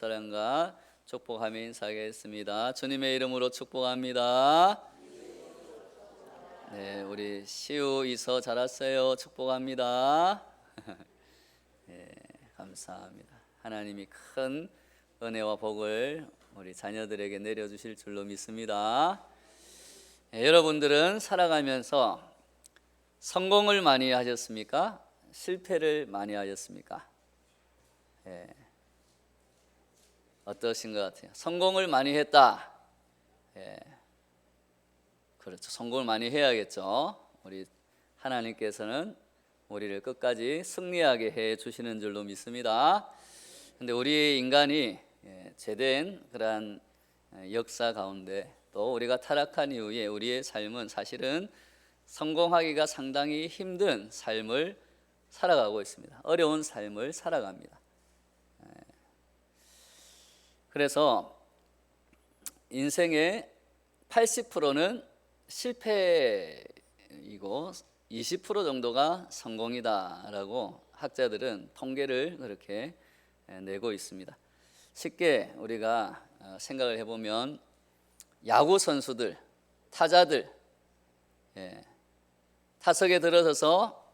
사랑과 축복하며 인사하겠습니다. 주님의 이름으로 축복합니다. 네, 우리 시우 이서 잘 왔어요. 축복합니다. 네, 감사합니다. 하나님이 큰 은혜와 복을 우리 자녀들에게 내려주실 줄로 믿습니다. 네, 여러분들은 살아가면서 성공을 많이 하셨습니까? 실패를 많이 하셨습니까? 네. 어떠신 것 같아요? 성공을 많이 했다. 예. 그렇죠. 성공을 많이 해야겠죠. 우리 하나님께서는 우리를 끝까지 승리하게 해 주시는 줄로 믿습니다. 근데 우리 인간이 죄된 그러한 역사 가운데 또 우리가 타락한 이후에 우리의 삶은 사실은 성공하기가 상당히 힘든 삶을 살아가고 있습니다. 어려운 삶을 살아갑니다. 그래서 인생의 80%는 실패이고 20% 정도가 성공이다라고 학자들은 통계를 그렇게 내고 있습니다. 쉽게 우리가 생각을 해보면 야구 선수들, 타자들 타석에 들어서서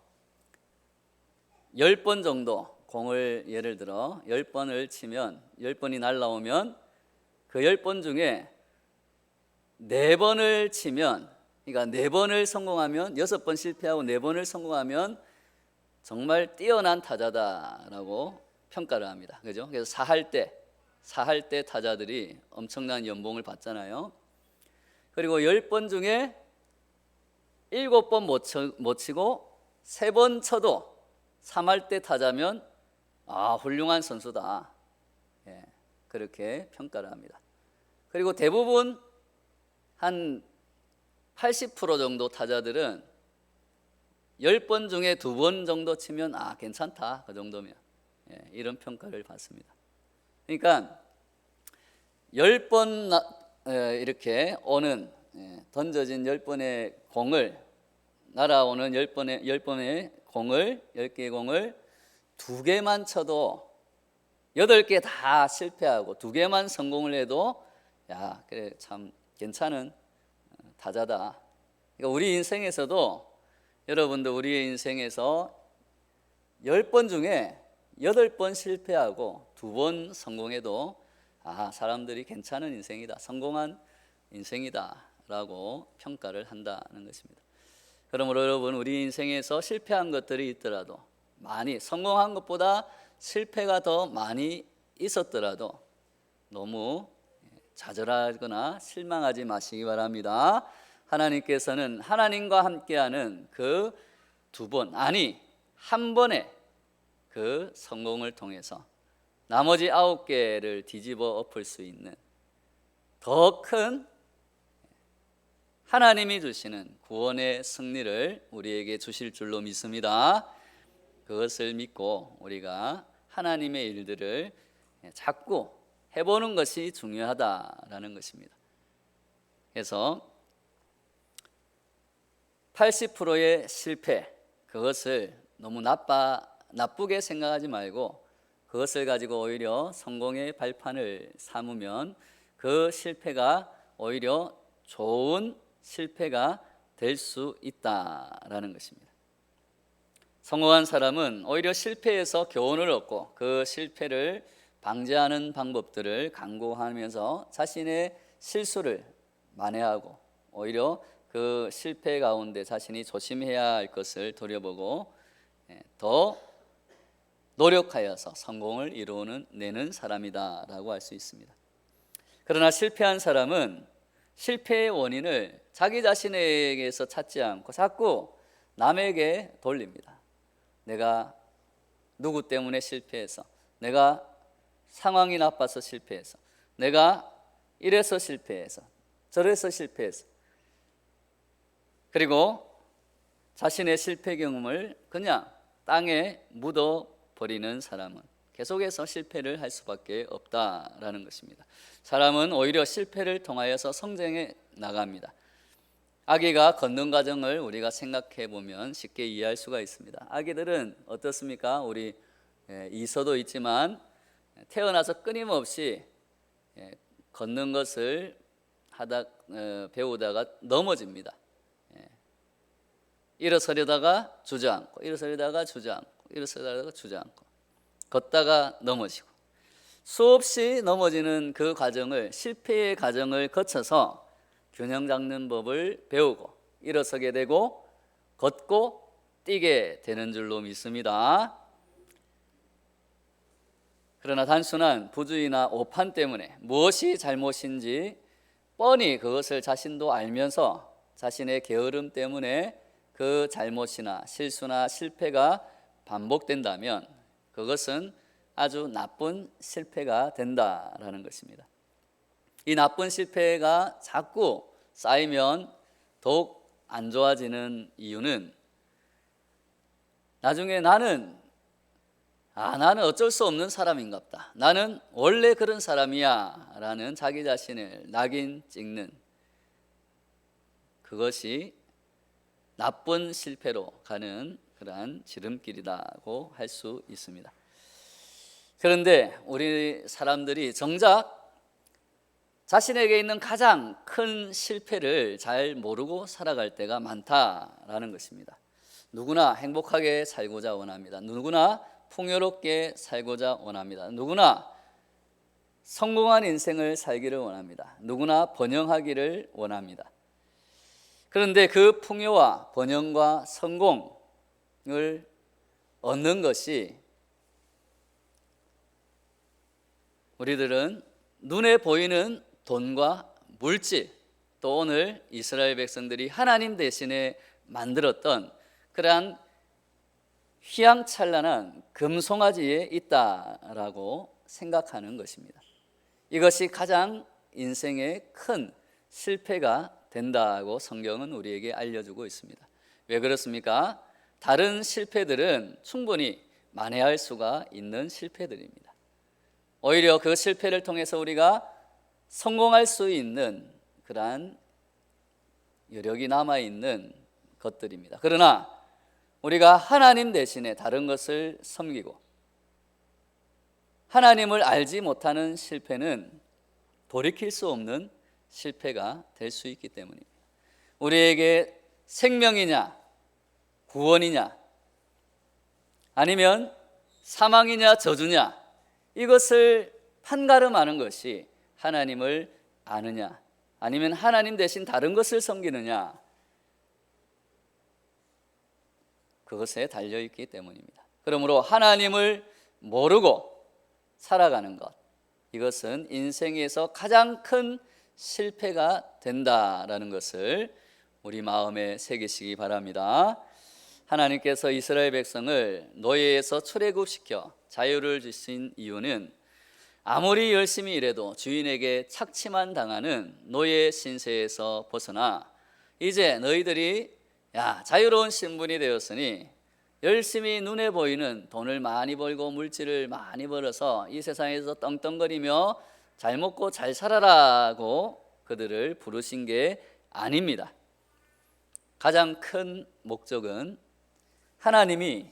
10번 정도 공을 예를 들어 10번을 치면 10번이 날라오면 그 10번 중에 4번을 치면, 그러니까 4번을 성공하면, 6번 실패하고 4번을 성공하면 정말 뛰어난 타자다라고 평가를 합니다. 그죠? 그래서 사할 때 타자들이 엄청난 연봉을 받잖아요. 그리고 10번 중에 7번 못 치고 3번 쳐도 3할 때 타자면 훌륭한 선수다. 그렇게 평가를 합니다. 그리고 대부분 한 80% 정도 타자들은 10번 중에 2번 정도 치면 괜찮다. 그 정도면 이런 평가를 받습니다. 그러니까 10번 이렇게 오는 던져진 10번의 공을 날아오는 10번의 공을 10개의 공을 2개만 쳐도 8개 다 실패하고 2개만 성공을 해도 그래 참 괜찮은 타자다. 그러니까 우리 인생에서도 여러분들 우리의 인생에서 10번 중에 8번 실패하고 2번 성공해도 사람들이 괜찮은 인생이다, 성공한 인생이다 라고 평가를 한다는 것입니다. 그러므로 여러분 우리 인생에서 실패한 것들이 있더라도 많이 성공한 것보다 실패가 더 많이 있었더라도 너무 좌절하거나 실망하지 마시기 바랍니다. 하나님께서는 하나님과 함께하는 그 2번, 한 번의 그 성공을 통해서 나머지 9개를 뒤집어 엎을 수 있는 더 큰 하나님이 주시는 구원의 승리를 우리에게 주실 줄로 믿습니다. 그것을 믿고 우리가 하나님의 일들을 자꾸 해보는 것이 중요하다라는 것입니다. 그래서 80%의 실패, 그것을 너무 나쁘게 생각하지 말고 그것을 가지고 오히려 성공의 발판을 삼으면 그 실패가 오히려 좋은 실패가 될 수 있다라는 것입니다. 성공한 사람은 오히려 실패에서 교훈을 얻고 그 실패를 방지하는 방법들을 강구하면서 자신의 실수를 만회하고 오히려 그 실패 가운데 자신이 조심해야 할 것을 돌아보고 더 노력하여서 성공을 이루어내는 사람이다라고 할 수 있습니다. 그러나 실패한 사람은 실패의 원인을 자기 자신에게서 찾지 않고 자꾸 남에게 돌립니다. 내가 누구 때문에 실패해서, 내가 상황이 나빠서 실패해서, 내가 이래서 실패해서, 저래서 실패해서, 그리고 자신의 실패 경험을 그냥 땅에 묻어버리는 사람은 계속해서 실패를 할 수밖에 없다라는 것입니다. 사람은 오히려 실패를 통하여서 성장해 나갑니다. 아기가 걷는 과정을 우리가 생각해 보면 쉽게 이해할 수가 있습니다. 아기들은 어떻습니까? 우리 이서도 있지만 태어나서 끊임없이 걷는 것을 배우다가 넘어집니다. 일어서려다가 주저앉고, 일어서려다가 주저앉고, 일어서려다가 주저앉고, 걷다가 넘어지고, 수없이 넘어지는 그 과정을, 실패의 과정을 거쳐서 균형 잡는 법을 배우고 일어서게 되고 걷고 뛰게 되는 줄로 믿습니다. 그러나 단순한 부주의나 오판 때문에 무엇이 잘못인지 뻔히 그것을 자신도 알면서 자신의 게으름 때문에 그 잘못이나 실수나 실패가 반복된다면 그것은 아주 나쁜 실패가 된다라는 것입니다. 이 나쁜 실패가 자꾸 쌓이면 더욱 안 좋아지는 이유는 나중에 나는 어쩔 수 없는 사람인갑다, 나는 원래 그런 사람이야 라는 자기 자신을 낙인 찍는 그것이 나쁜 실패로 가는 그러한 지름길이라고 할 수 있습니다. 그런데 우리 사람들이 정작 자신에게 있는 가장 큰 실패를 잘 모르고 살아갈 때가 많다라는 것입니다. 누구나 행복하게 살고자 원합니다. 누구나 풍요롭게 살고자 원합니다. 누구나 성공한 인생을 살기를 원합니다. 누구나 번영하기를 원합니다. 그런데 그 풍요와 번영과 성공을 얻는 것이 우리들은 눈에 보이는 돈과 물질, 또 오늘 이스라엘 백성들이 하나님 대신에 만들었던 그러한 휘황찬란한 금송아지에 있다라고 생각하는 것입니다. 이것이 가장 인생의 큰 실패가 된다고 성경은 우리에게 알려주고 있습니다. 왜 그렇습니까? 다른 실패들은 충분히 만회할 수가 있는 실패들입니다. 오히려 그 실패를 통해서 우리가 성공할 수 있는 그러한 여력이 남아있는 것들입니다. 그러나 우리가 하나님 대신에 다른 것을 섬기고 하나님을 알지 못하는 실패는 돌이킬 수 없는 실패가 될 수 있기 때문입니다. 우리에게 생명이냐 구원이냐 아니면 사망이냐 저주냐, 이것을 판가름하는 것이 하나님을 아느냐 아니면 하나님 대신 다른 것을 섬기느냐, 그것에 달려있기 때문입니다. 그러므로 하나님을 모르고 살아가는 것, 이것은 인생에서 가장 큰 실패가 된다라는 것을 우리 마음에 새기시기 바랍니다. 하나님께서 이스라엘 백성을 노예에서 출애굽시켜 자유를 주신 이유는 아무리 열심히 일해도 주인에게 착취만 당하는 노예 신세에서 벗어나 이제 너희들이 자유로운 신분이 되었으니 열심히 눈에 보이는 돈을 많이 벌고 물질을 많이 벌어서 이 세상에서 떵떵거리며 잘 먹고 잘 살아라고 그들을 부르신 게 아닙니다. 가장 큰 목적은 하나님이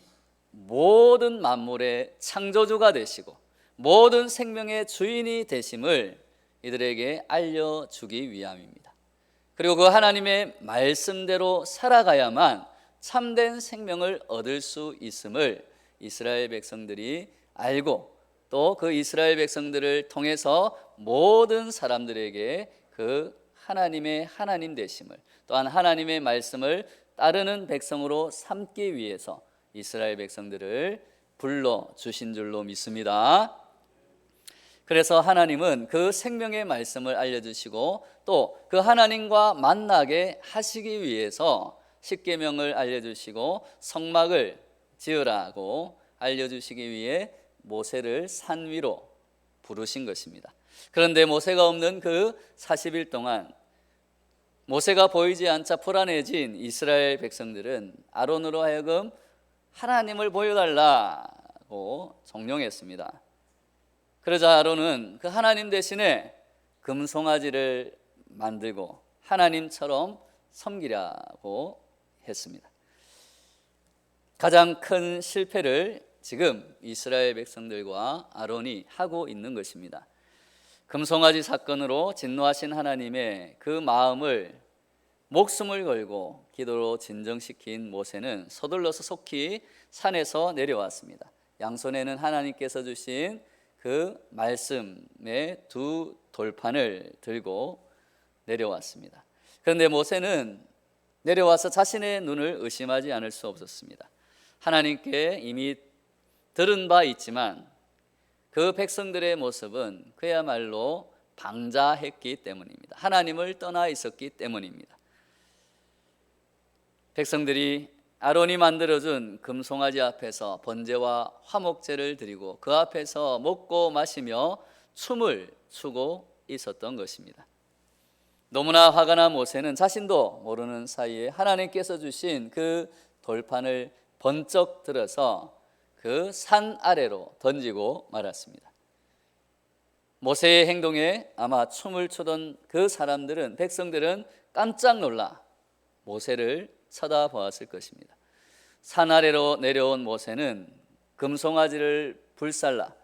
모든 만물의 창조주가 되시고 모든 생명의 주인이 되심을 이들에게 알려주기 위함입니다. 그리고 그 하나님의 말씀대로 살아가야만 참된 생명을 얻을 수 있음을 이스라엘 백성들이 알고 또 그 이스라엘 백성들을 통해서 모든 사람들에게 그 하나님의 하나님 되심을, 또한 하나님의 말씀을 따르는 백성으로 삼기 위해서 이스라엘 백성들을 불러주신 줄로 믿습니다. 그래서 하나님은 그 생명의 말씀을 알려주시고 또 그 하나님과 만나게 하시기 위해서 십계명을 알려주시고 성막을 지으라고 알려주시기 위해 모세를 산 위로 부르신 것입니다. 그런데 모세가 없는 그 40일 동안 모세가 보이지 않자 불안해진 이스라엘 백성들은 아론으로 하여금 하나님을 보여달라고 종용했습니다. 그러자 아론은 그 하나님 대신에 금송아지를 만들고 하나님처럼 섬기라고 했습니다. 가장 큰 실패를 지금 이스라엘 백성들과 아론이 하고 있는 것입니다. 금송아지 사건으로 진노하신 하나님의 그 마음을 목숨을 걸고 기도로 진정시킨 모세는 서둘러서 속히 산에서 내려왔습니다. 양손에는 하나님께서 주신 그 말씀의 두 돌판을 들고 내려왔습니다. 그런데 모세는 내려와서 자신의 눈을 의심하지 않을 수 없었습니다. 하나님께 이미 들은 바 있지만 그 백성들의 모습은 그야말로 방자했기 때문입니다. 하나님을 떠나 있었기 때문입니다. 백성들이 아론이 만들어준 금송아지 앞에서 번제와 화목제를 드리고 그 앞에서 먹고 마시며 춤을 추고 있었던 것입니다. 너무나 화가 난 모세는 자신도 모르는 사이에 하나님께서 주신 그 돌판을 번쩍 들어서 그 산 아래로 던지고 말았습니다. 모세의 행동에 아마 춤을 추던 그 사람들은, 백성들은 깜짝 놀라 모세를 쳐다보았을 것입니다. 산 아래로 내려온 모세는 금송아지를 불살라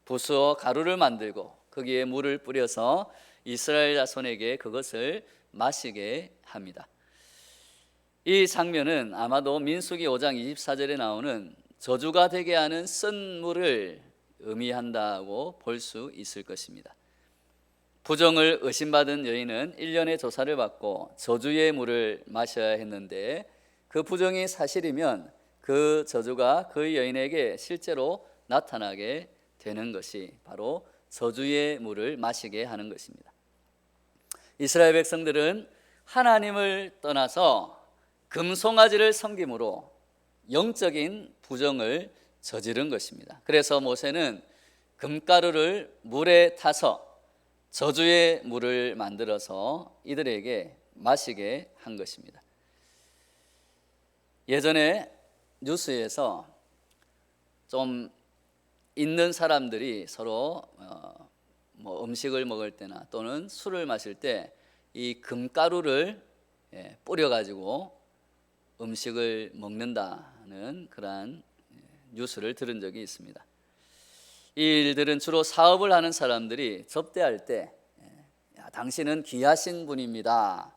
부수어 가루를 만들고 거기에 물을 뿌려서 이스라엘 자손에게 그것을 마시게 합니다. 이 장면은 아마도 민수기 5장 24절에 나오는 저주가 되게 하는 쓴 물을 의미한다고 볼 수 있을 것입니다. 부정을 의심받은 여인은 1년의 조사를 받고 저주의 물을 마셔야 했는데 그 부정이 사실이면 그 저주가 그 여인에게 실제로 나타나게 되는 것이 바로 저주의 물을 마시게 하는 것입니다. 이스라엘 백성들은 하나님을 떠나서 금송아지를 섬김으로 영적인 부정을 저지른 것입니다. 그래서 모세는 금가루를 물에 타서 저주의 물을 만들어서 이들에게 마시게 한 것입니다. 예전에 뉴스에서 좀 있는 사람들이 서로 음식을 먹을 때나 또는 술을 마실 때 이 금가루를 뿌려가지고 음식을 먹는다는 그러한 뉴스를 들은 적이 있습니다. 이 일들은 주로 사업을 하는 사람들이 접대할 때 당신은 귀하신 분입니다,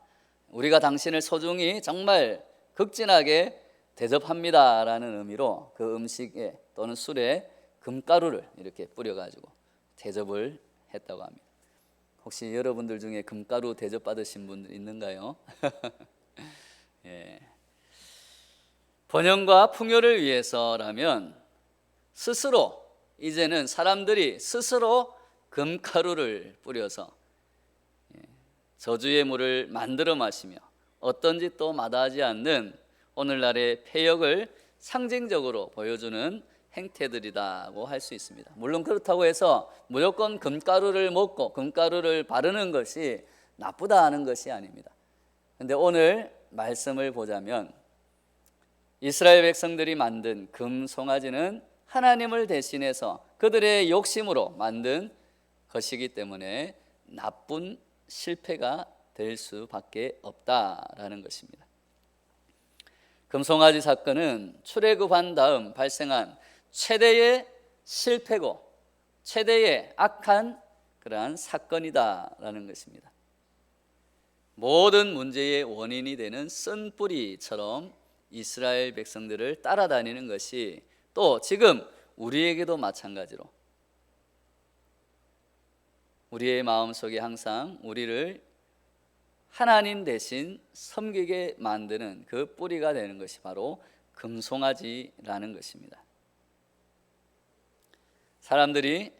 우리가 당신을 소중히 정말 극진하게 대접합니다 라는 의미로 그 음식에 또는 술에 금가루를 이렇게 뿌려가지고 대접을 했다고 합니다. 혹시 여러분들 중에 금가루 대접 받으신 분들 있는가요? 예. 번영과 풍요를 위해서라면 스스로, 이제는 사람들이 스스로 금가루를 뿌려서 저주의 물을 만들어 마시며 어떤 짓도 마다하지 않는 오늘날의 폐역을 상징적으로 보여주는 행태들이라고 할 수 있습니다. 물론 그렇다고 해서 무조건 금가루를 먹고 금가루를 바르는 것이 나쁘다 하는 것이 아닙니다. 그런데 오늘 말씀을 보자면 이스라엘 백성들이 만든 금송아지는 하나님을 대신해서 그들의 욕심으로 만든 것이기 때문에 나쁜 실패가 될 수밖에 없다라는 것입니다. 금송아지 사건은 출애굽한 다음 발생한 최대의 실패고 최대의 악한 그러한 사건이다라는 것입니다. 모든 문제의 원인이 되는 쓴뿌리처럼 이스라엘 백성들을 따라다니는 것이 또 지금 우리에게도 마찬가지로 우리의 마음속에 항상 우리를 하나님 대신 섬기게 만드는 그 뿌리가 되는 것이 바로 금송아지라는 것입니다. 사람들이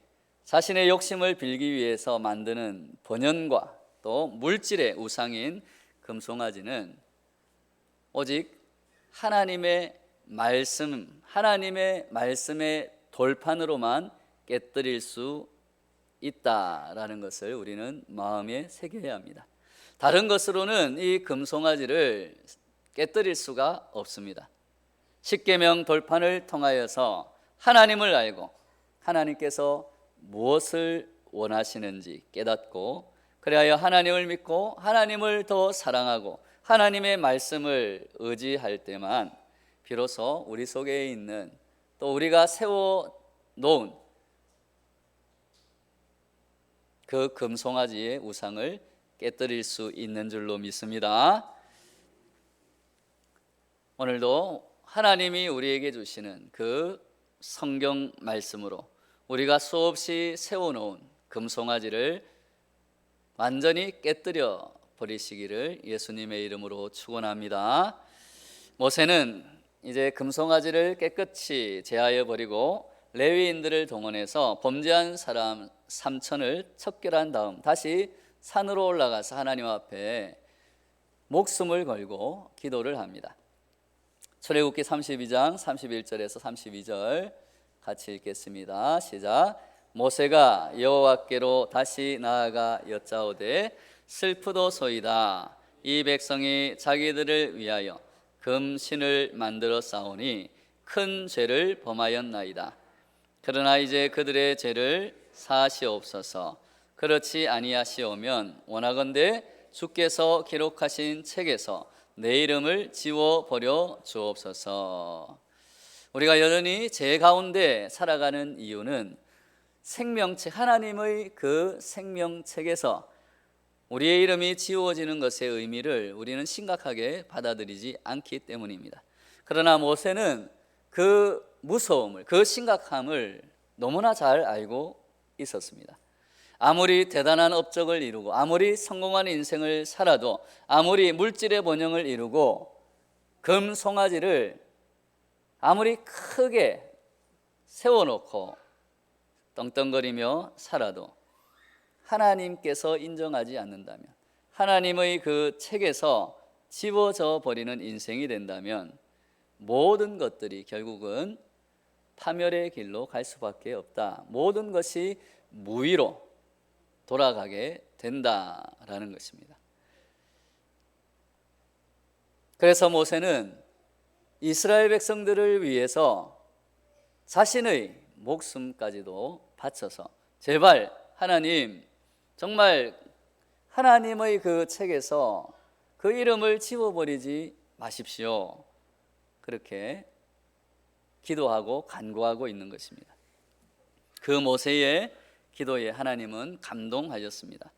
자신의 욕심을 빌기 위해서 만드는 번연과 또 물질의 우상인 금송아지는 오직 하나님의 말씀, 하나님의 말씀의 돌판으로만 깨뜨릴 수 있다라는 것을 우리는 마음에 새겨야 합니다. 다른 것으로는 이 금송아지를 깨뜨릴 수가 없습니다. 십계명 돌판을 통하여서 하나님을 알고 하나님께서 무엇을 원하시는지 깨닫고 그리하여 하나님을 믿고 하나님을 더 사랑하고 하나님의 말씀을 의지할 때만 비로소 우리 속에 있는 또 우리가 세워 놓은 그 금송아지의 우상을 깨뜨릴 수 있는 줄로 믿습니다. 오늘도 하나님이 우리에게 주시는 그 성경 말씀으로 우리가 수없이 세워놓은 금송아지를 완전히 깨뜨려 버리시기를 예수님의 이름으로 축원합니다. 모세는 이제 금송아지를 깨끗이 제하여 버리고 레위인들을 동원해서 범죄한 사람 3천을 척결한 다음 다시 산으로 올라가서 하나님 앞에 목숨을 걸고 기도를 합니다. 출애굽기 32장 31절에서 32절 같이 읽겠습니다. 시작. 모세가 여호와께로 다시 나아가 여짜오되 슬프도소이다. 이 백성이 자기들을 위하여 금신을 만들어 싸우니 큰 죄를 범하였나이다. 그러나 이제 그들의 죄를 사하시옵소서. 그렇지 아니하시오면 원하건대 주께서 기록하신 책에서 내 이름을 지워버려 주옵소서. 우리가 여전히 죄 가운데 살아가는 이유는 생명책, 하나님의 그 생명책에서 우리의 이름이 지워지는 것의 의미를 우리는 심각하게 받아들이지 않기 때문입니다. 그러나 모세는 그 무서움을, 그 심각함을 너무나 잘 알고 있었습니다. 아무리 대단한 업적을 이루고 아무리 성공한 인생을 살아도 아무리 물질의 번영을 이루고 금송아지를 아무리 크게 세워놓고 떵떵거리며 살아도 하나님께서 인정하지 않는다면, 하나님의 그 책에서 지워져 버리는 인생이 된다면 모든 것들이 결국은 파멸의 길로 갈 수밖에 없다. 모든 것이 무위로 돌아가게 된다라는 것입니다. 그래서 모세는 이스라엘 백성들을 위해서 자신의 목숨까지도 바쳐서 제발 하나님, 정말 하나님의 그 책에서 그 이름을 지워버리지 마십시오. 그렇게 기도하고 간구하고 있는 것입니다. 그 모세의 기도에 하나님은 감동하셨습니다.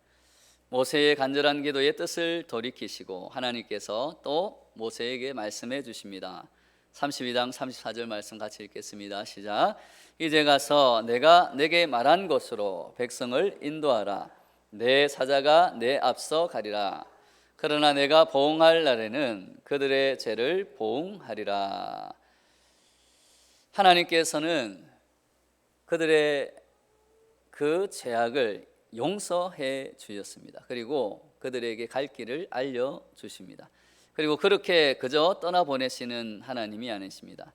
모세의 간절한 기도의 뜻을 돌이키시고 하나님께서 또 모세에게 말씀해 주십니다. 32장 34절 말씀 같이 읽겠습니다. 시작. 이제 가서 내가 내게 말한 곳으로 백성을 인도하라. 내 사자가 내 앞서 가리라. 그러나 내가 보응할 날에는 그들의 죄를 보응하리라. 하나님께서는 그들의 그 죄악을 용서해 주셨습니다. 그리고 그들에게 갈 길을 알려주십니다. 그리고 그렇게 그저 떠나보내시는 하나님이 아니십니다.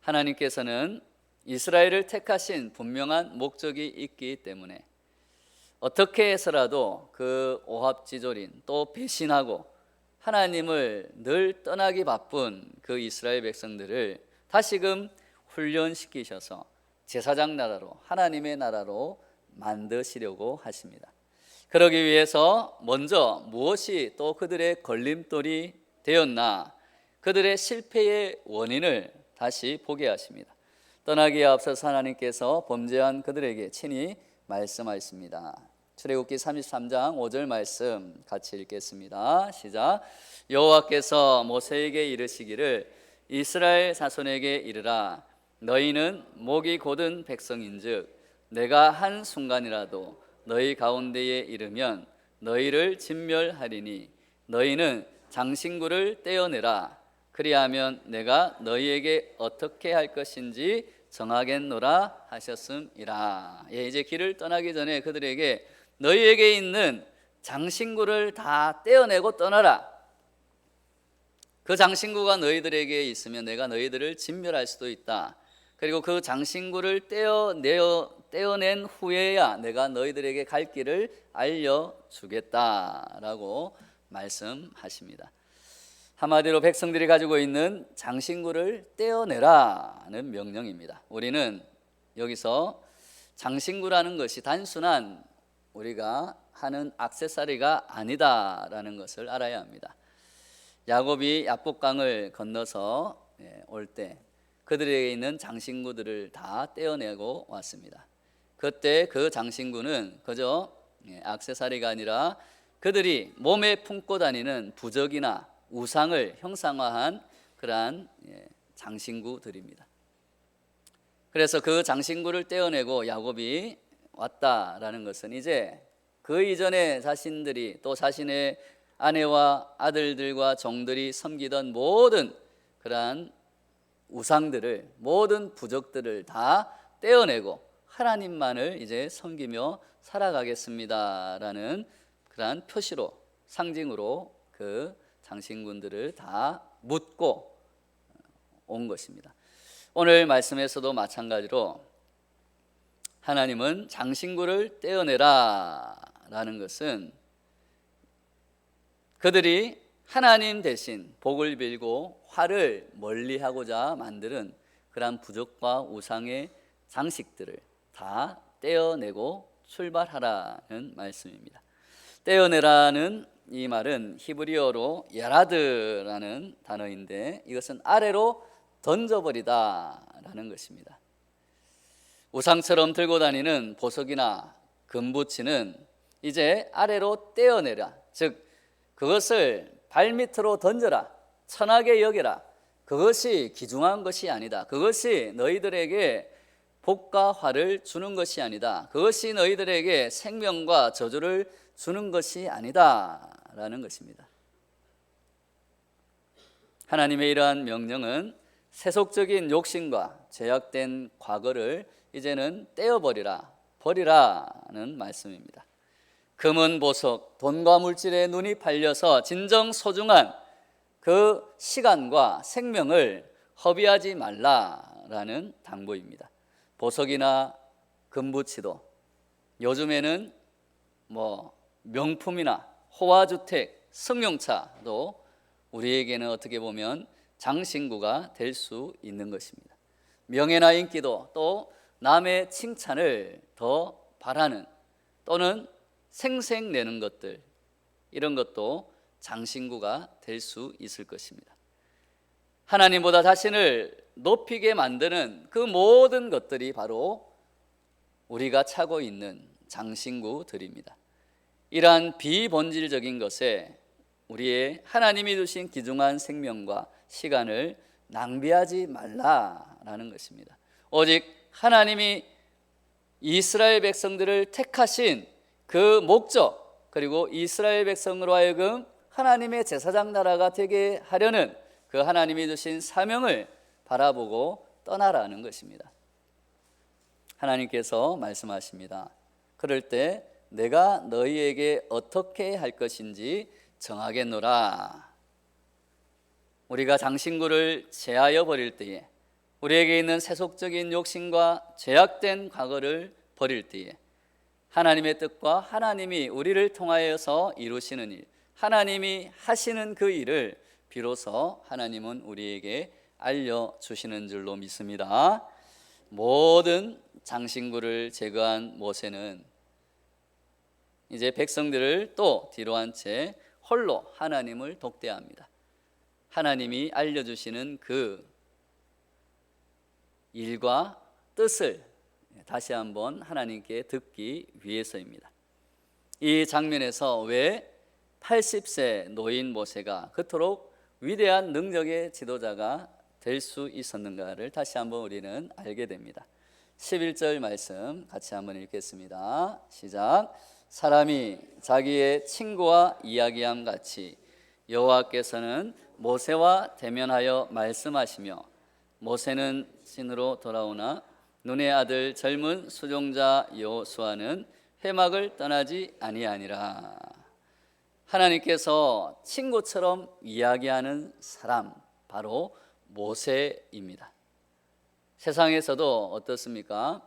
하나님께서는 이스라엘을 택하신 분명한 목적이 있기 때문에 어떻게 해서라도 그 오합지졸인 또 배신하고 하나님을 늘 떠나기 바쁜 그 이스라엘 백성들을 다시금 훈련시키셔서 제사장 나라로, 하나님의 나라로 만드시려고 하십니다. 그러기 위해서 먼저 무엇이 또 그들의 걸림돌이 되었나, 그들의 실패의 원인을 다시 보게 하십니다. 떠나기에 앞서서 하나님께서 범죄한 그들에게 친히 말씀하셨습니다. 출애굽기 33장 5절 말씀 같이 읽겠습니다. 시작. 여호와께서 모세에게 이르시기를 이스라엘 자손에게 이르라. 너희는 목이 곧은 백성인즉 내가 한 순간이라도 너희 가운데에 이르면 너희를 진멸하리니 너희는 장신구를 떼어내라. 그리하면 내가 너희에게 어떻게 할 것인지 정하겠노라 하셨음이라. 이제 길을 떠나기 전에 그들에게 너희에게 있는 장신구를 다 떼어내고 떠나라. 그 장신구가 너희들에게 있으면 내가 너희들을 진멸할 수도 있다. 그리고 그 장신구를 떼어낸 후에야 내가 너희들에게 갈 길을 알려주겠다라고 말씀하십니다. 한마디로 백성들이 가지고 있는 장신구를 떼어내라는 명령입니다. 우리는 여기서 장신구라는 것이 단순한 우리가 하는 액세서리가 아니다라는 것을 알아야 합니다. 야곱이 야복강을 건너서 올 때 그들에게 있는 장신구들을 다 떼어내고 왔습니다. 그때 그 장신구는 그저 액세서리가 아니라 그들이 몸에 품고 다니는 부적이나 우상을 형상화한 그러한 장신구들입니다. 그래서 그 장신구를 떼어내고 야곱이 왔다라는 것은 이제 그 이전에 자신들이 또 자신의 아내와 아들들과 종들이 섬기던 모든 그러한 우상들을, 모든 부적들을 다 떼어내고 하나님만을 이제 섬기며 살아가겠습니다라는 그러한 표시로, 상징으로 그 장신군들을 다 묻고 온 것입니다. 오늘 말씀에서도 마찬가지로 하나님은 장신구를 떼어내라 라는 것은 그들이 하나님 대신 복을 빌고 화를 멀리하고자 만드는 그러한 부적과 우상의 장식들을 다 떼어내고 출발하라는 말씀입니다. 떼어내라는 이 말은 히브리어로 야라드라는 단어인데 이것은 아래로 던져버리다라는 것입니다. 우상처럼 들고 다니는 보석이나 금붙이는 이제 아래로 떼어내라, 즉 그것을 발밑으로 던져라, 천하게 여겨라. 그것이 귀중한 것이 아니다. 그것이 너희들에게 복과 화를 주는 것이 아니다. 그것이 너희들에게 생명과 저주를 주는 것이 아니다 라는 것입니다. 하나님의 이러한 명령은 세속적인 욕심과 죄악된 과거를 이제는 떼어버리라, 버리라는 말씀입니다. 금은 보석, 돈과 물질에 눈이 팔려서 진정 소중한 그 시간과 생명을 허비하지 말라라는 당부입니다. 보석이나 금붙이도 요즘에는 명품이나 호화주택, 승용차도 우리에게는 어떻게 보면 장신구가 될 수 있는 것입니다. 명예나 인기도 또 남의 칭찬을 더 바라는 또는 생색내는 것들, 이런 것도 장신구가 될 수 있을 것입니다. 하나님보다 자신을 높이게 만드는 그 모든 것들이 바로 우리가 차고 있는 장신구들입니다. 이러한 비본질적인 것에 우리의 하나님이 주신 귀중한 생명과 시간을 낭비하지 말라라는 것입니다. 오직 하나님이 이스라엘 백성들을 택하신 그 목적, 그리고 이스라엘 백성으로 하여금 하나님의 제사장 나라가 되게 하려는 그 하나님이 주신 사명을 바라보고 떠나라는 것입니다. 하나님께서 말씀하십니다. 그럴 때 내가 너희에게 어떻게 할 것인지 정하겠노라. 우리가 장신구를 제하여 버릴 때에, 우리에게 있는 세속적인 욕심과 죄악된 과거를 버릴 때에 하나님의 뜻과 하나님이 우리를 통하여서 이루시는 일, 하나님이 하시는 그 일을 비로소 하나님은 우리에게 알려주시는 줄로 믿습니다. 모든 장신구를 제거한 모세는 이제 백성들을 또 뒤로 한 채 홀로 하나님을 독대합니다. 하나님이 알려주시는 그 일과 뜻을 다시 한번 하나님께 듣기 위해서입니다. 이 장면에서 왜 80세 노인 모세가 그토록 위대한 능력의 지도자가 될 수 있었는가를 다시 한번 우리는 알게 됩니다. 11절 말씀 같이 한번 읽겠습니다. 시작. 사람이 자기의 친구와 이야기함 같이 여호와께서는 모세와 대면하여 말씀하시며 모세는 신으로 돌아오나 눈의 아들 젊은 수종자 여호수아는 회막을 떠나지 아니하니라. 하나님께서 친구처럼 이야기하는 사람, 바로 모세입니다. 세상에서도 어떻습니까?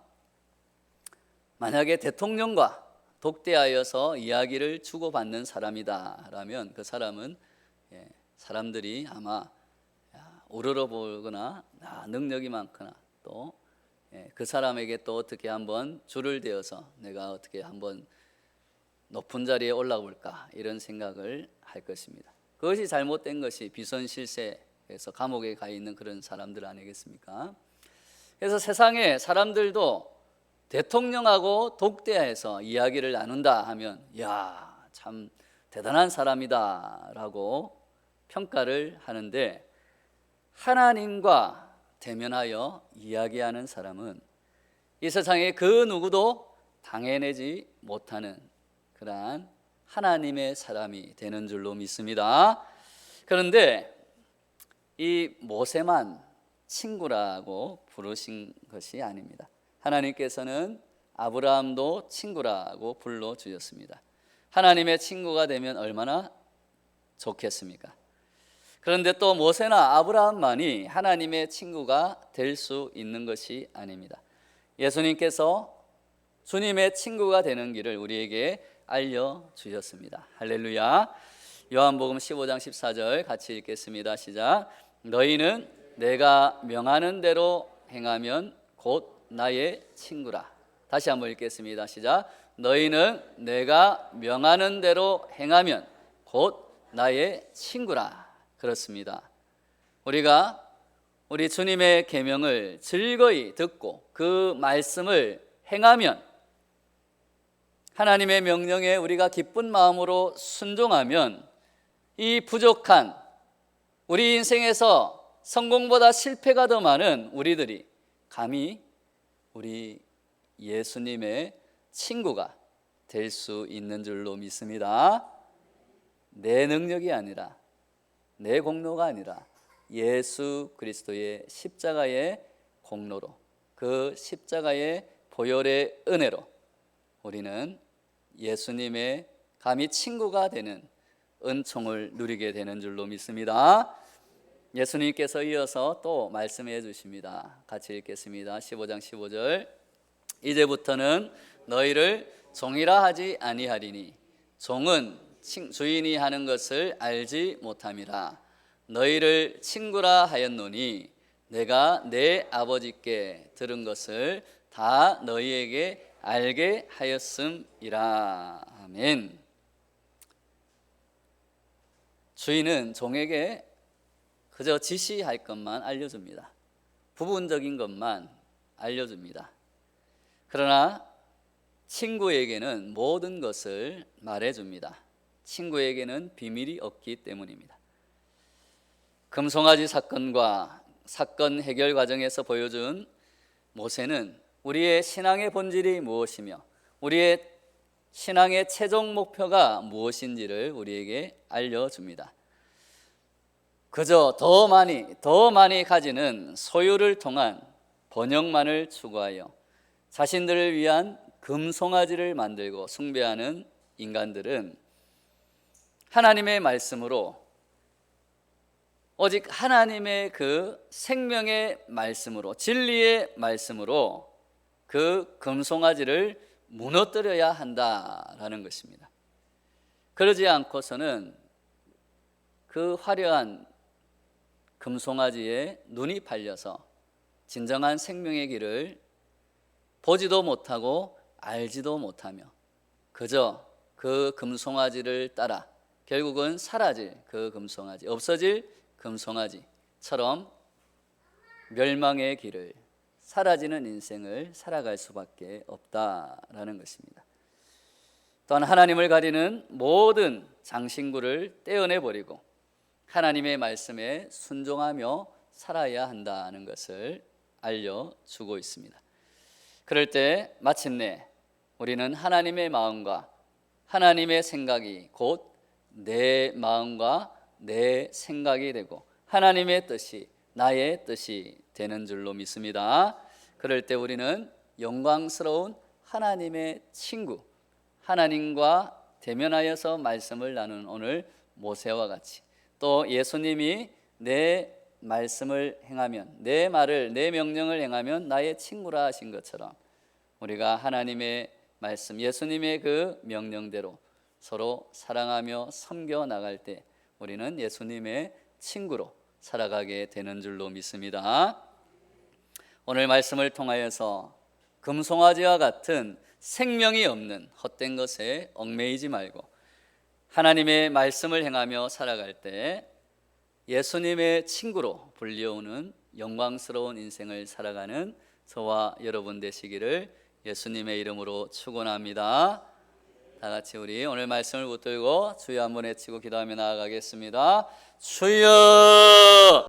만약에 대통령과 독대하여서 이야기를 주고받는 사람이다 라면 그 사람은 사람들이 아마 우러러보거나 능력이 많거나 또 그 사람에게 또 어떻게 한번 줄을 대어서 내가 어떻게 한번 높은 자리에 올라올까 이런 생각을 할 것입니다. 그것이 잘못된 것이 비선실세 해서 감옥에 가 있는 그런 사람들 아니겠습니까? 그래서 세상에 사람들도 대통령하고 독대해서 이야기를 나눈다 하면 야, 참 대단한 사람이다 라고 평가를 하는데, 하나님과 대면하여 이야기하는 사람은 이 세상에 그 누구도 당해내지 못하는 그러한 하나님의 사람이 되는 줄로 믿습니다. 그런데 이 모세만 친구라고 부르신 것이 아닙니다. 하나님께서는 아브라함도 친구라고 불러주셨습니다. 하나님의 친구가 되면 얼마나 좋겠습니까? 그런데 또 모세나 아브라함만이 하나님의 친구가 될 수 있는 것이 아닙니다. 예수님께서 주님의 친구가 되는 길을 우리에게 알려주셨습니다. 할렐루야. 요한복음 15장 14절 같이 읽겠습니다. 시작. 너희는 내가 명하는 대로 행하면 곧 나의 친구라. 다시 한번 읽겠습니다. 시작. 너희는 내가 명하는 대로 행하면 곧 나의 친구라. 그렇습니다. 우리가 우리 주님의 계명을 즐거이 듣고 그 말씀을 행하면, 하나님의 명령에 우리가 기쁜 마음으로 순종하면, 이 부족한 우리 인생에서 성공보다 실패가 더 많은 우리들이 감히 우리 예수님의 친구가 될 수 있는 줄로 믿습니다. 내 능력이 아니라, 내 공로가 아니라 예수 그리스도의 십자가의 공로로, 그 십자가의 보혈의 은혜로 우리는 예수님의 감히 친구가 되는 은총을 누리게 되는 줄로 믿습니다. 예수님께서 이어서 또 말씀해 주십니다. 같이 읽겠습니다. 15장 15절. 이제부터는 너희를 종이라 하지 아니하리니 종은 주인이 하는 것을 알지 못함이라. 너희를 친구라 하였노니 내가 내 아버지께 들은 것을 다 너희에게 알게 하였음이라. 아멘. 주인은 종에게 그저 지시할 것만 알려줍니다. 부분적인 것만 알려줍니다. 그러나 친구에게는 모든 것을 말해줍니다. 친구에게는 비밀이 없기 때문입니다. 금송아지 사건과 사건 해결 과정에서 보여준 모세는 우리의 신앙의 본질이 무엇이며 우리의 신앙의 최종 목표가 무엇인지를 우리에게 알려줍니다. 그저 더 많이 가지는 소유를 통한 번영만을 추구하여 자신들을 위한 금송아지를 만들고 숭배하는 인간들은 하나님의 말씀으로, 오직 하나님의 그 생명의 말씀으로, 진리의 말씀으로 그 금송아지를 무너뜨려야 한다라는 것입니다. 그러지 않고서는 그 화려한 금송아지에 눈이 팔려서 진정한 생명의 길을 보지도 못하고 알지도 못하며 그저 그 금송아지를 따라 결국은 사라질 그 금송아지, 없어질 금송아지처럼 멸망의 길을, 사라지는 인생을 살아갈 수밖에 없다라는 것입니다. 또한 하나님을 가리는 모든 장신구를 떼어내버리고 하나님의 말씀에 순종하며 살아야 한다는 것을 알려주고 있습니다. 그럴 때 마침내 우리는 하나님의 마음과 하나님의 생각이 곧 내 마음과 내 생각이 되고 하나님의 뜻이 나의 뜻이 되는 줄로 믿습니다. 그럴 때 우리는 영광스러운 하나님의 친구, 하나님과 대면하여서 말씀을 나누는 오늘 모세와 같이, 또 예수님이 내 말씀을 행하면, 내 말을, 내 명령을 행하면 나의 친구라 하신 것처럼 우리가 하나님의 말씀, 예수님의 그 명령대로 서로 사랑하며 섬겨 나갈 때 우리는 예수님의 친구로 살아가게 되는 줄로 믿습니다. 오늘 말씀을 통하여서 금송아지와 같은 생명이 없는 헛된 것에 얽매이지 말고 하나님의 말씀을 행하며 살아갈 때 예수님의 친구로 불려오는 영광스러운 인생을 살아가는 저와 여러분 되시기를 예수님의 이름으로 축원합니다. 다 같이 우리 오늘 말씀을 붙들고 주여 한번 외치고 기도하며 나아가겠습니다. 주여!